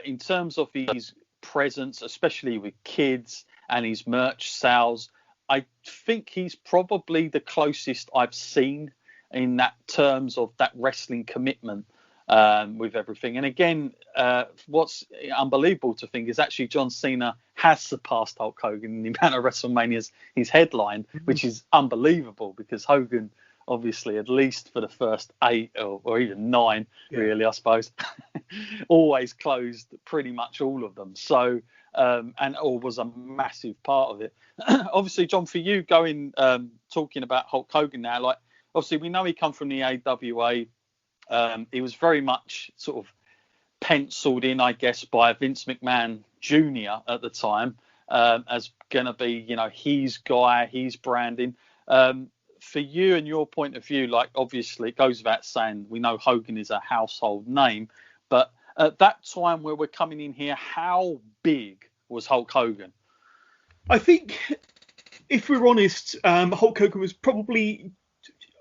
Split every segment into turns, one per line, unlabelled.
in terms of his presence, especially with kids and his merch sales, I think he's probably the closest I've seen in that terms of that wrestling commitment with everything. And again, what's unbelievable to think is actually John Cena has surpassed Hulk Hogan in the amount of WrestleManias he's headlined, which is unbelievable because Hogan, obviously, at least for the first 8 or even 9, really, I suppose, always closed pretty much all of them. So, or was a massive part of it. Obviously, John, for you talking about Hulk Hogan now, like, obviously we know he come from the AWA. He was very much sort of penciled in, I guess, by Vince McMahon Jr. at the time as going to be, his guy, his branding. For you and your point of view, like, obviously it goes without saying, we know Hogan is a household name, but at that time where we're coming in here, how big was Hulk Hogan?
I think, if we're honest, Hulk Hogan was probably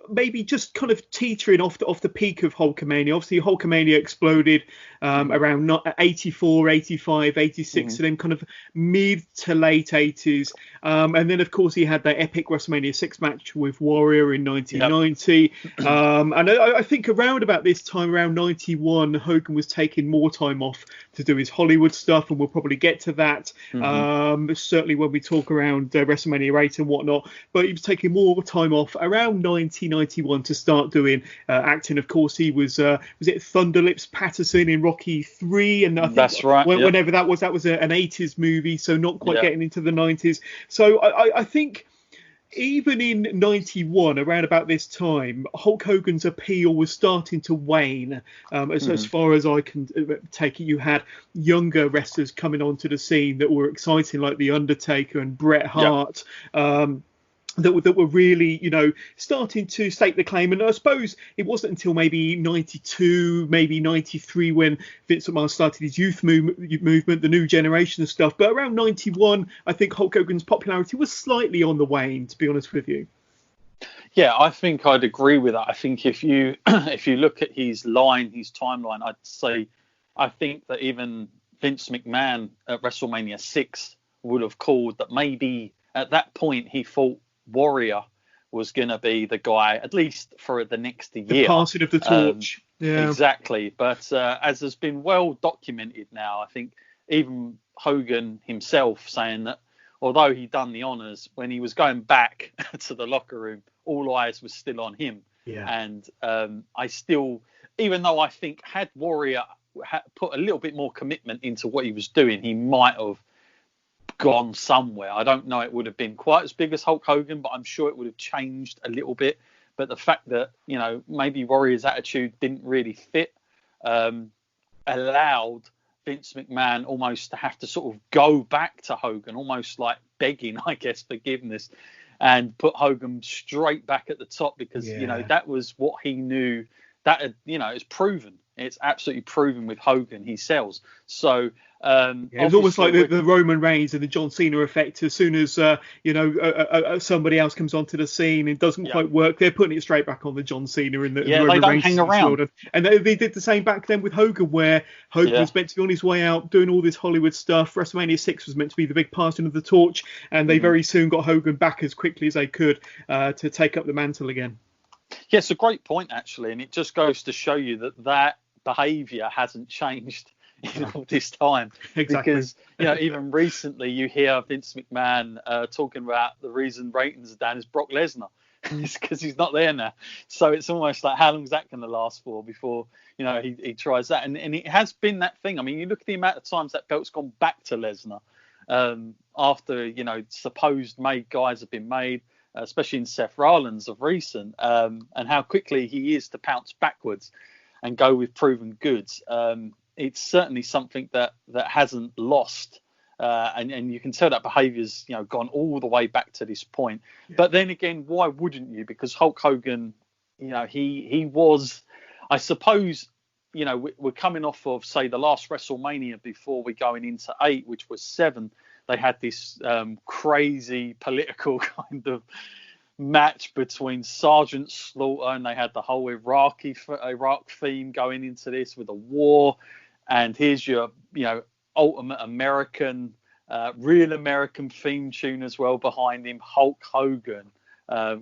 maybe just kind of teetering off the peak of Hulkamania. Obviously, Hulkamania exploded around 84, 85, 86, and then kind of mid to late 80s. And then, of course, he had that epic WrestleMania 6 match with Warrior in 1990. And I think around about this time, around 91, Hogan was taking more time off to do his Hollywood stuff, and we'll probably get to that certainly when we talk around WrestleMania 8 and whatnot. But he was taking more time off around 1991 to start doing acting. Of course, he was it Thunderlips Patterson in Rocky 3, and I think
that's right.
Whenever that was an 80s movie, so not quite getting into the 90s. So I think even in 91, around about this time, Hulk Hogan's appeal was starting to wane. As far as I can take it, you had younger wrestlers coming onto the scene that were exciting, like The Undertaker and Bret Hart. That were really, starting to stake the claim. And I suppose it wasn't until maybe 92, maybe 93 when Vince McMahon started his youth movement, the new generation of stuff. But around 91, I think Hulk Hogan's popularity was slightly on the wane, to be honest with you.
Yeah, I think I'd agree with that. I think if you look at his timeline, I'd say I think that even Vince McMahon at WrestleMania 6 would have called that maybe at that point he thought Warrior was going to be the guy, at least for the next year.
The passing of the torch.
Exactly. But as has been well documented now, I think even Hogan himself saying that although he'd done the honours, when he was going back to the locker room, all eyes was still on him. Yeah. And I still, even though I think had Warrior put a little bit more commitment into what he was doing, he might have gone somewhere. I don't know it would have been quite as big as Hulk Hogan, but I'm sure it would have changed a little bit. But the fact that, maybe Warrior's attitude didn't really fit allowed Vince McMahon almost to have to sort of go back to Hogan, almost like begging, I guess, forgiveness, and put Hogan straight back at the top because, that was what he knew. That, it's proven. It's absolutely proven with Hogan. He sells. So it
was almost like the Roman Reigns and the John Cena effect. As soon as somebody else comes onto the scene and doesn't quite work, they're putting it straight back on the John Cena and the Roman
they don't
Reigns
hang around.
And they did the same back then with Hogan, where Hogan was meant to be on his way out doing all this Hollywood stuff. WrestleMania 6 was meant to be the big passing of the torch, and they very soon got Hogan back as quickly as they could to take up the mantle again.
Yeah, it's a great point, actually, and it just goes to show you that behaviour hasn't changed in all this time.
Exactly.
Because even recently you hear Vince McMahon talking about the reason ratings are down is Brock Lesnar. It's because he's not there now. So it's almost like, how long is that going to last for before he tries that? And it has been that thing. I mean, you look at the amount of times that belt's gone back to Lesnar after supposed made guys have been made, especially in Seth Rollins of recent, and how quickly he is to pounce backwards and go with proven goods. It's certainly something that hasn't lost, and you can tell that behaviour's gone all the way back to this point. Yeah. But then again, why wouldn't you? Because Hulk Hogan, he was, I suppose, we're coming off of, say, the last WrestleMania before we're going into 8, which was 7. They had this crazy political kind of match between Sergeant Slaughter, and they had the whole Iraq theme going into this with a war. and here's your, ultimate American, real American theme tune as well behind him, Hulk Hogan,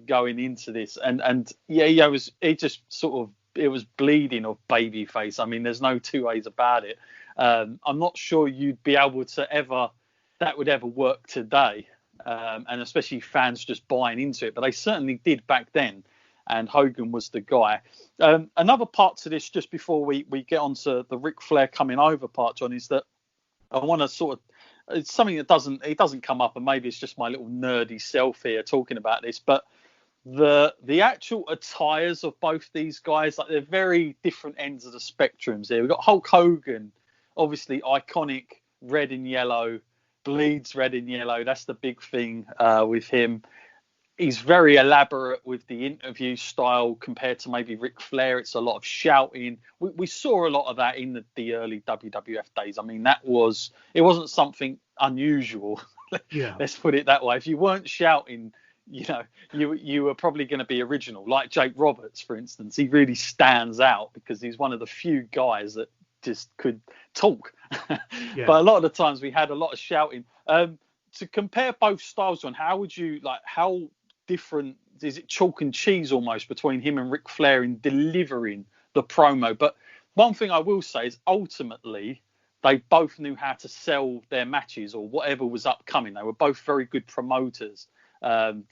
going into this, and it was bleeding of babyface. I mean, there's no two ways about it. I'm not sure you'd be able to that would ever work today, and especially fans just buying into it. But they certainly did back then, and Hogan was the guy. Another part to this, just before we get onto the Ric Flair coming over part, John, is that I want to it's something that doesn't come up, and maybe it's just my little nerdy self here talking about this, but the actual attires of both these guys, like, they're very different ends of the spectrums here. We've got Hulk Hogan, obviously iconic red and yellow, bleeds red and yellow. That's the big thing with him. He's very elaborate with the interview style compared to maybe Ric Flair. It's a lot of shouting. We saw a lot of that in the early WWF days. I mean, it wasn't something unusual.
Yeah.
Let's put it that way. If you weren't shouting, you were probably going to be original. Like Jake Roberts, for instance, he really stands out because he's one of the few guys that just could talk.
Yeah.
But a lot of the times we had a lot of shouting. To compare both styles, John, how would you how different is it? Chalk and cheese almost between him and Ric Flair in delivering the promo. But one thing I will say is ultimately they both knew how to sell their matches or whatever was upcoming. They were both very good promoters,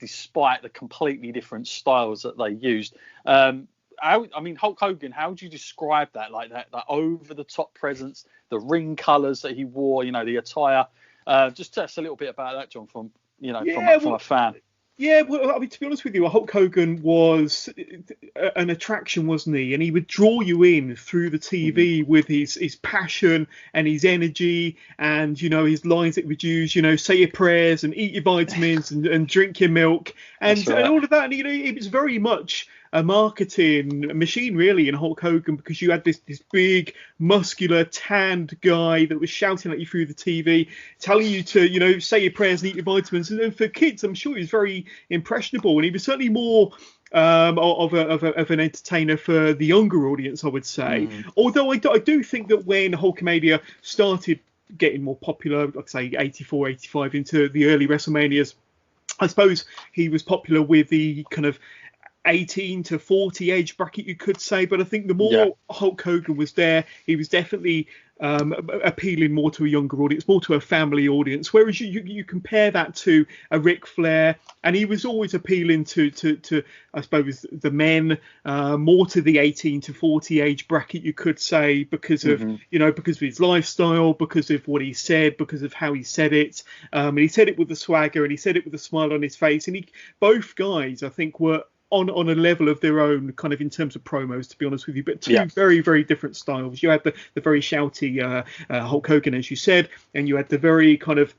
despite the completely different styles that they used. Hulk Hogan, how would you describe that? Like that over the top presence, the ring colours that he wore, the attire. Just tell us a little bit about that, John, from a fan.
Yeah, well, I mean, to be honest with you, Hulk Hogan was an attraction, wasn't he? And he would draw you in through the TV with his passion and his energy and, his lines that he would use, say your prayers and eat your vitamins and drink your milk and all of that. And, it was very much a marketing machine, really, in Hulk Hogan, because you had this big, muscular, tanned guy that was shouting at you through the TV, telling you to, say your prayers and eat your vitamins. And then for kids, I'm sure he was very impressionable, and he was certainly more of an entertainer for the younger audience, I would say. Although I do think that when Hulkamania started getting more popular, like say 84, 85 into the early WrestleManias, I suppose he was popular with the kind of 18 to 40 age bracket, you could say. But I think the more Hulk Hogan was there, he was definitely appealing more to a younger audience, more to a family audience. Whereas you compare that to a Ric Flair, and he was always appealing to I suppose the men, more to the 18 to 40 age bracket, you could say, because of because of his lifestyle, because of what he said, because of how he said it. And he said it with a swagger, and he said it with a smile on his face. And both guys, I think, were on a level of their own, kind of in terms of promos, to be honest with you, but two very, very different styles. You had the very shouty Hulk Hogan, as you said, and you had the very kind of,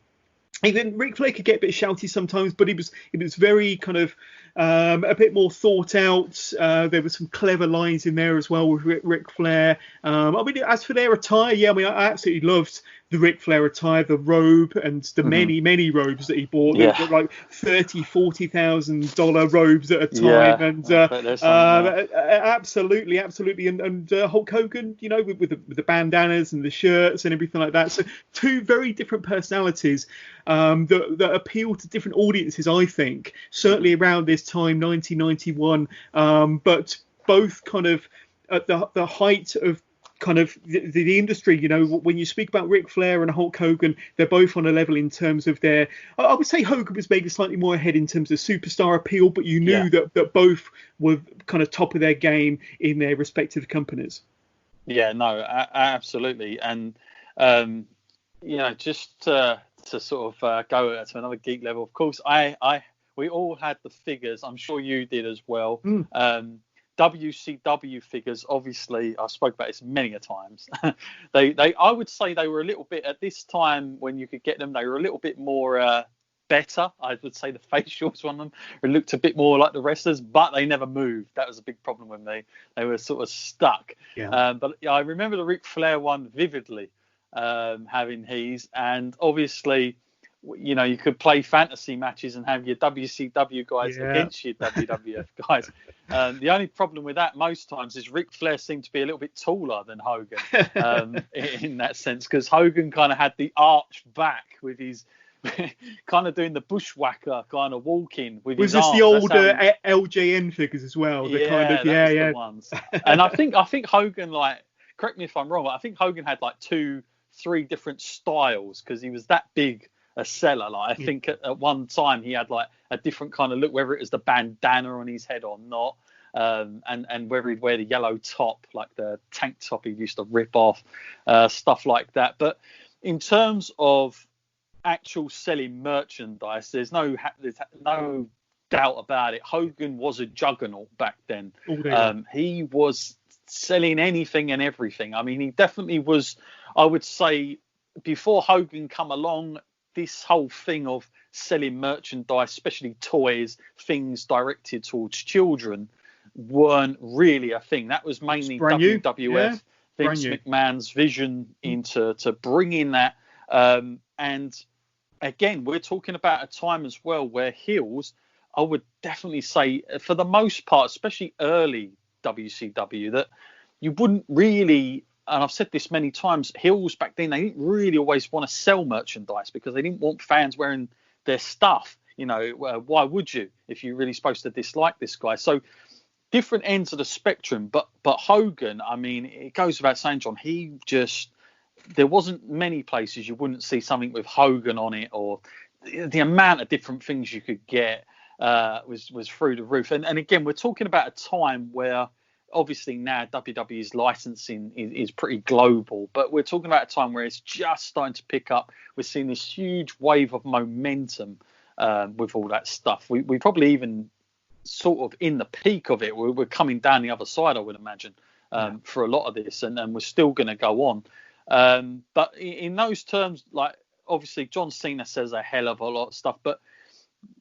even Ric Flair could get a bit shouty sometimes, but it was very kind of a bit more thought out. There were some clever lines in there as well with Ric Flair. As for their attire, I absolutely loved the Ric Flair attire, the robe, and the many robes that he bought. They were like $30,000-$40,000 robes at a time, absolutely. And Hulk Hogan, with the bandanas and the shirts and everything like that. So two very different personalities that appeal to different audiences, I think, certainly around this time, 1991, but both kind of at the height of kind of the industry. When you speak about Ric Flair and Hulk Hogan, they're both on a level in terms of their, I would say Hogan was maybe slightly more ahead in terms of superstar appeal, but you knew that both were kind of top of their game in their respective companies.
Absolutely. And just to sort of go to another geek level, of course, we all had the figures. I'm sure you did as well. WCW figures, obviously, I spoke about this many a times. I would say they were a little bit, at this time when you could get them, they were a little bit more better. I would say the facials on them looked a bit more like the wrestlers, but they never moved. That was a big problem with me. They were sort of stuck. But I remember the Ric Flair one vividly, having his, and obviously you could play fantasy matches and have your WCW guys against your WWF guys. The only problem with that most times is Ric Flair seemed to be a little bit taller than Hogan in that sense, because Hogan kind of had the arch back with his kind of doing the bushwhacker kind of walking with his arms.
Was this the old LJN figures as well?
The ones. And I think Hogan, like, correct me if I'm wrong, but I think Hogan had like 2-3 different styles because he was that big a seller. Like, I think at one time he had like a different kind of look, whether it was the bandana on his head or not, and whether he'd wear the yellow top, like the tank top he used to rip off, stuff like that. But in terms of actual selling merchandise, there's no doubt about it. Hogan was a juggernaut back then. He was selling anything and everything. I mean, he definitely was. I would say before Hogan come along, this whole thing of selling merchandise, especially toys, things directed towards children, weren't really a thing. That was mainly WWF, Vince McMahon's vision into bringing that. And again, we're talking about a time as well where heels, I would definitely say, for the most part, especially early WCW, that you wouldn't really, and I've said this many times, heels back then, they didn't really always want to sell merchandise because they didn't want fans wearing their stuff. Why would you if you're really supposed to dislike this guy? So different ends of the spectrum. But Hogan, I mean, it goes without saying, John, there wasn't many places you wouldn't see something with Hogan on it, or the amount of different things you could get was through the roof. And again, we're talking about a time where obviously now WWE's licensing is pretty global, but we're talking about a time where it's just starting to pick up. We're seeing this huge wave of momentum with all that stuff. We probably even sort of in the peak of it. We're coming down the other side, I would imagine, for a lot of this, and we're still going to go on. But in those terms, like, obviously John Cena says a hell of a lot of stuff, but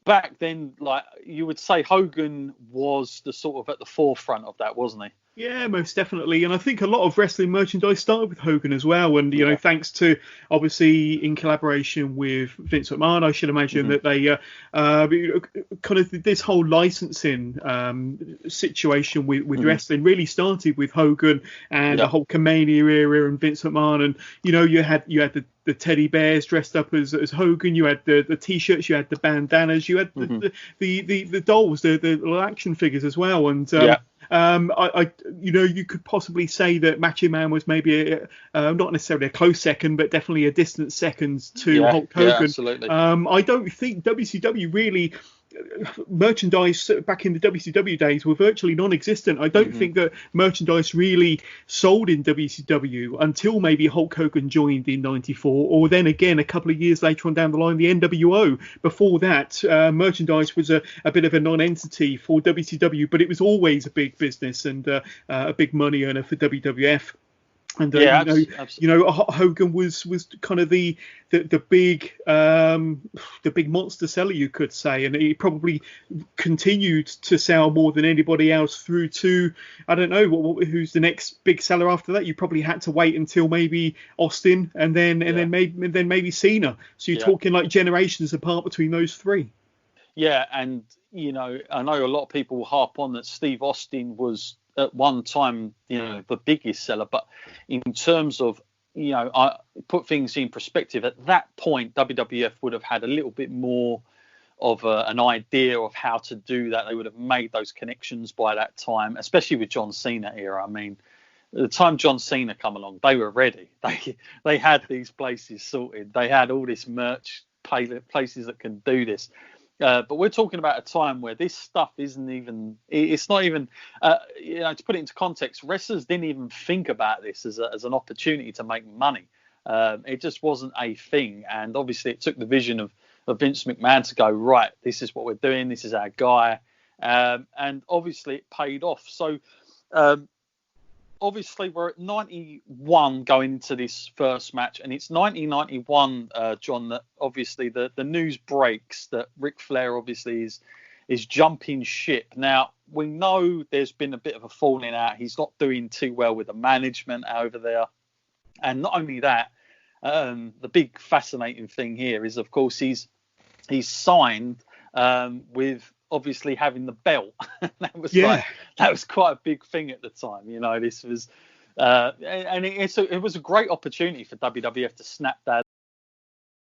back then, like, you would say Hogan was the sort of at the forefront of that, wasn't he?
Yeah, most definitely. And I think a lot of wrestling merchandise started with Hogan as well. And, thanks to, obviously, in collaboration with Vince McMahon, I should imagine that they kind of this whole licensing situation with wrestling really started with Hogan and the whole Hulkamania era and Vince McMahon. And, you had the teddy bears dressed up as Hogan, you had the t-shirts, you had the bandanas, you had the dolls, the little action figures as well. And you could possibly say that Macho Man was maybe not necessarily a close second, but definitely a distant second to Hulk Hogan.
Yeah, absolutely.
I don't think WCW really, merchandise back in the WCW days were virtually non-existent. I don't think that merchandise really sold in WCW until maybe Hulk Hogan joined in '94, or then again a couple of years later on down the line, the NWO. Before that, merchandise was a bit of a non-entity for WCW, but it was always a big business and a big money earner for WWF. And Hogan was kind of the big monster seller, you could say, and he probably continued to sell more than anybody else through to, I don't know, who's the next big seller after that. You probably had to wait until maybe Austin and then maybe Cena. So you're talking like generations apart between those three.
Yeah, and I know a lot of people harp on that Steve Austin was at one time, the biggest seller, but in terms of, I put things in perspective. At that point, WWF would have had a little bit more of an idea of how to do that. They would have made those connections by that time, especially with John Cena era. I mean, at the time John Cena come along, they were ready. They had these places sorted. They had all this merch places that can do this. But we're talking about a time where this stuff isn't even, it's not even, to put it into context, wrestlers didn't even think about this as an opportunity to make money. It just wasn't a thing. And obviously it took the vision of Vince McMahon to go, right, this is what we're doing. This is our guy. And obviously it paid off. So obviously we're at 91 going into this first match, and it's 1991, John, that obviously the news breaks that Ric Flair obviously is jumping ship. Now, we know there's been a bit of a falling out. He's not doing too well with the management over there. And not only that, the big fascinating thing here is, of course, he's signed with obviously having the belt. that was quite a big thing at the time. This was, and it was a great opportunity for WWF to snap that